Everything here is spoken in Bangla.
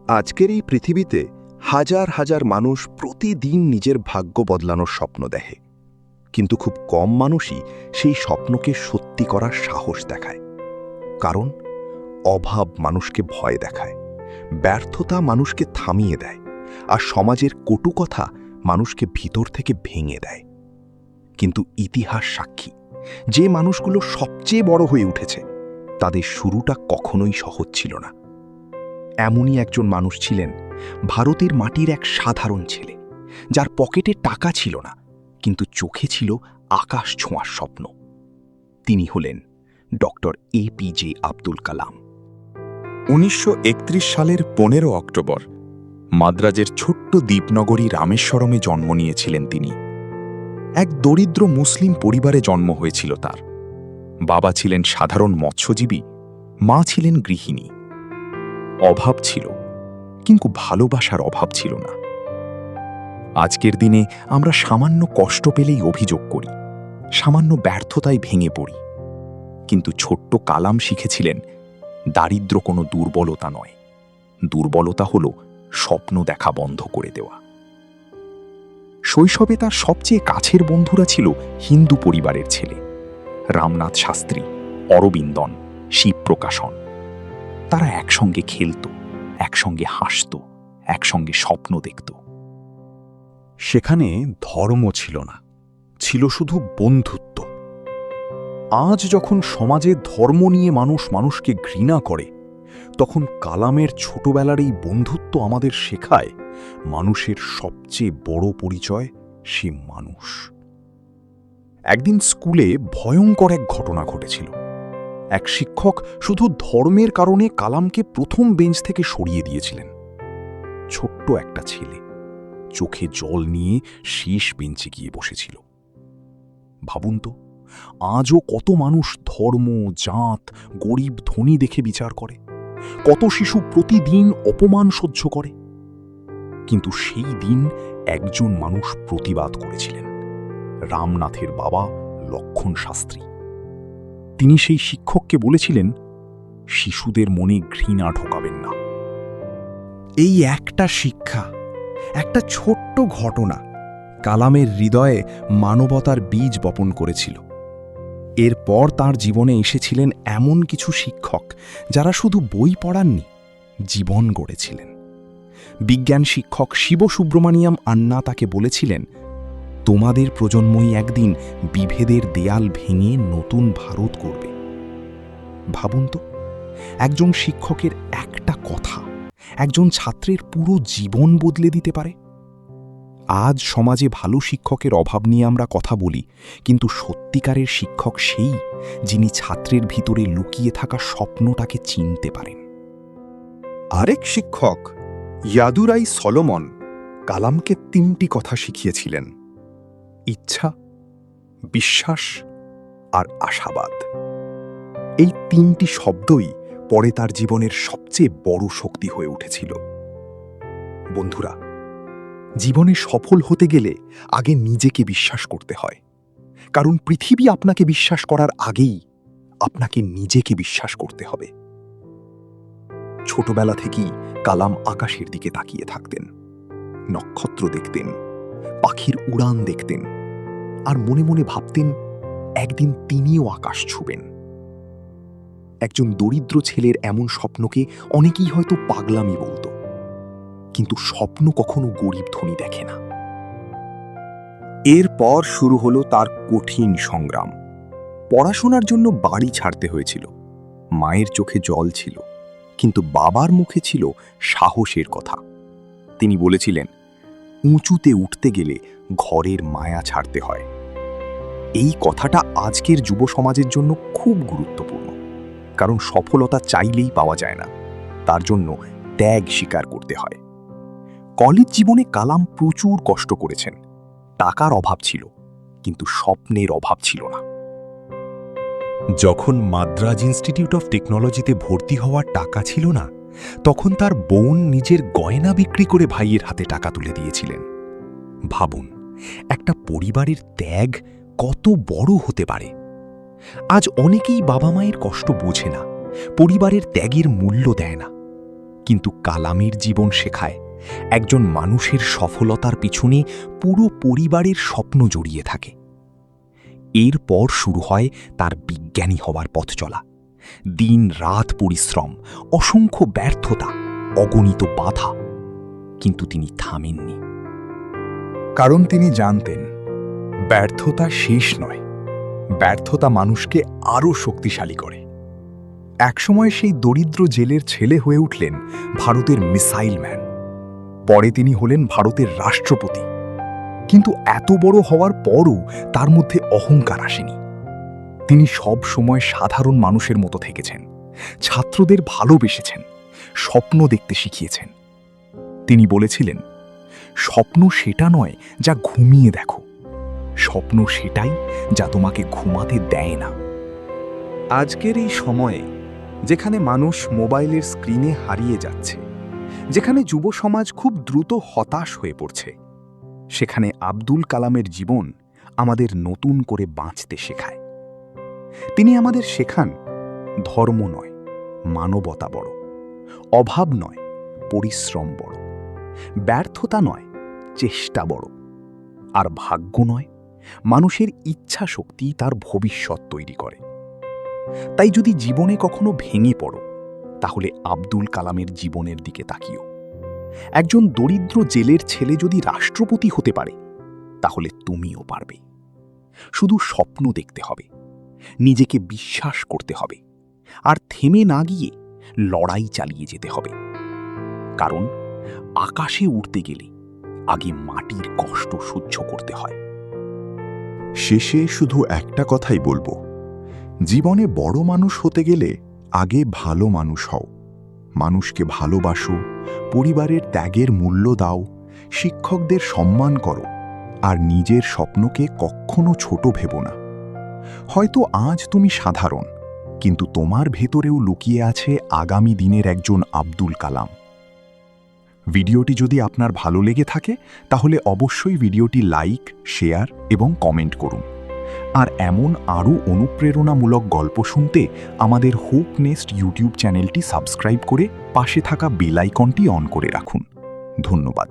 আজকের এই পৃথিবীতে হাজার হাজার মানুষ প্রতিদিন নিজের ভাগ্য বদলানোর স্বপ্ন দেখে, কিন্তু খুব কম মানুষই সেই স্বপ্নকে সত্যি করার সাহস দেখায়। কারণ অভাব মানুষকে ভয় দেখায়, ব্যর্থতা মানুষকে থামিয়ে দেয়, আর সমাজের কটু কথা মানুষকে ভিতর থেকে ভেঙে দেয়। কিন্তু ইতিহাস সাক্ষী, যে মানুষগুলো সবচেয়ে বড় হয়ে উঠেছে তাদের শুরুটা কখনোই সহজ ছিল না। এমনই একজন মানুষ ছিলেন ভারতের মাটির এক সাধারণ ছেলে, যার পকেটে টাকা ছিল না, কিন্তু চোখে ছিল আকাশ ছোঁয়ার স্বপ্ন। তিনি হলেন ডক্টর এপিজে আব্দুল কালাম। ১৯৩১ সালের ১৫ অক্টোবর মাদ্রাজের ছোট্ট দ্বীপনগরী রামেশ্বরমে জন্ম নিয়েছিলেন তিনি। এক দরিদ্র মুসলিম পরিবারে জন্ম হয়েছিল তার। বাবা ছিলেন সাধারণ মৎস্যজীবী, মা ছিলেন গৃহিণী। অভাব ছিল, কিন্তু ভালোবাসার অভাব ছিল না। আজকের দিনে আমরা সামান্য কষ্ট পেলেই অভিযোগ করি, সামান্য ব্যর্থতায় ভেঙে পড়ি। কিন্তু ছোট্ট কালাম শিখেছিলেন দারিদ্র কোনো দুর্বলতা নয়, দুর্বলতা হল স্বপ্ন দেখা বন্ধ করে দেওয়া। শৈশবে তার সবচেয়ে কাছের বন্ধুরা ছিল হিন্দু পরিবারের ছেলে রামনাথ শাস্ত্রী, অরবিন্দন, শিবপ্রকাশন। তারা একসঙ্গে খেলত, একসঙ্গে হাসত, একসঙ্গে স্বপ্ন দেখত। সেখানে ধর্ম ছিল না, ছিল শুধু বন্ধুত্ব। আজ যখন সমাজে ধর্ম নিয়ে মানুষ মানুষকে ঘৃণা করে, তখন কালামের ছোটবেলার এই বন্ধুত্ব আমাদের শেখায় মানুষের সবচেয়ে বড় পরিচয় সে মানুষ। একদিন স্কুলে ভয়ঙ্কর এক ঘটনা ঘটেছিল। এক শিক্ষক শুধু ধর্মের কারণে কালামকে প্রথম বেঞ্চ থেকে সরিয়ে দিয়েছিলেন। ছোট্ট একটা ছেলে চোখে জল নিয়ে শেষ বেঞ্চে গিয়ে বসেছিল। ভাবুন তো, আজও কত মানুষ ধর্ম, জাত, গরিব ধনী দেখে বিচার করে, কত শিশু প্রতিদিন অপমান সহ্য করে। কিন্তু সেই দিন একজন মানুষ প্রতিবাদ করেছিলেন, রামনাথের বাবা লক্ষণ শাস্ত্রী। তিনি সেই শিক্ষককে বলেছিলেন, শিশুদের মনে ঘৃণা ঢোকাবেন না। এই একটা শিক্ষা, একটা ছোট্ট ঘটনা কালামের হৃদয়ে মানবতার বীজ বপন করেছিল। এরপর তার জীবনে এসেছিলেন এমন কিছু শিক্ষক যারা শুধু বই পড়াননি, জীবন গড়েছিলেন। বিজ্ঞান শিক্ষক শিব সুব্রমণিয়াম আন্না তাকে বলেছিলেন, তোমাদের প্রজন্মই একদিন বিভেদের দেয়াল ভেঙে নতুন ভারত করবে। ভাবুন তো, একজন শিক্ষকের একটা কথা একজন ছাত্রের পুরো জীবন বদলে দিতে পারে। আজ সমাজে ভালো শিক্ষকের অভাব নিয়ে আমরা কথা বলি, কিন্তু সত্যিকারের শিক্ষক সেই, যিনি ছাত্রের ভিতরে লুকিয়ে থাকা স্বপ্নটাকে চিনতে পারেন। আরেক শিক্ষক ইয়াদুরাই সলোমন কালামকে ৩টি কথা শিখিয়েছিলেন: ইচ্ছা, বিশ্বাস আর আশাবাদ। এই ৩টি শব্দই পরে তার জীবনের সবচেয়ে বড় শক্তি হয়ে উঠেছিল। বন্ধুরা, জীবনে সফল হতে গেলে আগে নিজেকে বিশ্বাস করতে হয়, কারণ পৃথিবী আপনাকে বিশ্বাস করার আগেই আপনাকে নিজেকে বিশ্বাস করতে হবে। ছোটবেলা থেকেই কালাম আকাশের দিকে তাকিয়ে থাকতেন, নক্ষত্র দেখতেন, পাখির উড়ান দেখতেন, আর মনে মনে ভাবতেন একদিন তিনিও আকাশ ছুবেন। একজন দরিদ্র ছেলের এমন স্বপ্নকে অনেকেই হয়তো পাগলামি বলতো, কিন্তু স্বপ্ন কখনো গরিব ধনী দেখে না। এরপর শুরু হলো তার কঠিন সংগ্রাম। পড়াশোনার জন্য বাড়ি ছাড়তে হয়েছিল। মায়ের চোখে জল ছিল, কিন্তু বাবার মুখে ছিল সাহসের কথা। তিনি বলেছিলেন, উঁচুতে উঠতে গেলে ঘরের মায়া ছাড়তে হয়। এই কথাটা আজকের যুব সমাজের জন্য খুব গুরুত্বপূর্ণ, কারণ সফলতা চাইলেই পাওয়া যায় না, তার জন্য ত্যাগ স্বীকার করতে হয়। কলেজ জীবনে কালাম প্রচুর কষ্ট করেছেন। টাকার অভাব ছিল, কিন্তু স্বপ্নের অভাব ছিল না। যখন মাদ্রাজ ইনস্টিটিউট অফ টেকনোলজিতে ভর্তি হওয়ার টাকা ছিল না, তখন তার বোন নিজের গয়না বিক্রি করে ভাইয়ের হাতে টাকা তুলে দিয়েছিলেন। ভাবুন, একটা পরিবারের ত্যাগ কত বড় হতে পারে। আজ অনেকেই বাবা মায়ের কষ্ট বোঝে না, পরিবারের ত্যাগের মূল্য দেয় না। কিন্তু কালামের জীবন শেখায় একজন মানুষের সফলতার পিছনে পুরো পরিবারের স্বপ্ন জড়িয়ে থাকে। এরপর শুরু হয় তার বিজ্ঞানী হওয়ার পথ চলা। দিন রাত পরিশ্রম, অসংখ্য ব্যর্থতা, অগণিত বাধা, কিন্তু তিনি থামেননি। কারণ তিনি জানতেন ব্যর্থতা শেষ নয়, ব্যর্থতা মানুষকে আরও শক্তিশালী করে। একসময় সেই দরিদ্র জেলের ছেলে হয়ে উঠলেন ভারতের মিসাইল ম্যান। পরে তিনি হলেন ভারতের রাষ্ট্রপতি। কিন্তু এত বড় হওয়ার পরও তার মধ্যে অহংকার আসেনি। তিনি সব সময় সাধারণ মানুষের মতো থেকেছেন, ছাত্রদের ভালোবেসেছেন, স্বপ্ন দেখতে শিখিয়েছেন। তিনি বলেছিলেন, স্বপ্ন সেটা নয় যা ঘুমিয়ে দেখো, স্বপ্ন সেটাই যা তোমাকে ঘুমাতে দেয় না। আজকের এই সময়ে যেখানে মানুষ মোবাইলের স্ক্রিনে হারিয়ে যাচ্ছে, যেখানে যুব সমাজ খুব দ্রুত হতাশ হয়ে পড়ছে, সেখানে আব্দুল কালামের জীবন আমাদের নতুন করে বাঁচতে শেখায়। তিনি আমাদের শেখান, ধর্ম নয়, মানবতা বড়, অভাব নয়, পরিশ্রম বড়, ব্যর্থতা নয়, চেষ্টা বড়, আর ভাগ্য নয়, মানুষের ইচ্ছা শক্তি তার ভবিষ্যৎ তৈরি করে। তাই যদি জীবনে কখনো ভেঙে পড়ো, তাহলে আব্দুল কালামের জীবনের দিকে তাকিও। একজন দরিদ্র জেলের ছেলে যদি রাষ্ট্রপতি হতে পারে, তাহলে তুমিও পারবে। শুধু স্বপ্ন দেখতে হবে, নিজেকে বিশ্বাস করতে হবে, আর থেমে না গিয়ে লড়াই চালিয়ে যেতে হবে। কারণ আকাশে উঠতে গেলে আগে মাটির কষ্ট সহ্য করতে হয়। শেষে শুধু একটা কথাই বলবো, জীবনে বড় মানুষ হতে গেলে আগে ভালো মানুষ হও। মানুষকে ভালোবাসো, পরিবারের ত্যাগের মূল্য দাও, শিক্ষকদের সম্মান করো, আর নিজের স্বপ্নকে কখনো ছোট ভেবো না। হয়তো আজ তুমি সাধারণ, কিন্তু তোমার ভেতরেও লুকিয়ে আছে আগামী দিনের একজন আব্দুল কালাম। ভিডিওটি যদি আপনার ভালো লেগে থাকে, তাহলে অবশ্যই ভিডিওটি লাইক, শেয়ার এবং কমেন্ট করুন। আর এমন আরও অনুপ্রেরণামূলক গল্প শুনতে আমাদের হোপ নেস্ট ইউটিউব চ্যানেলটি সাবস্ক্রাইব করে পাশে থাকা বেল আইকনটি অন করে রাখুন। ধন্যবাদ।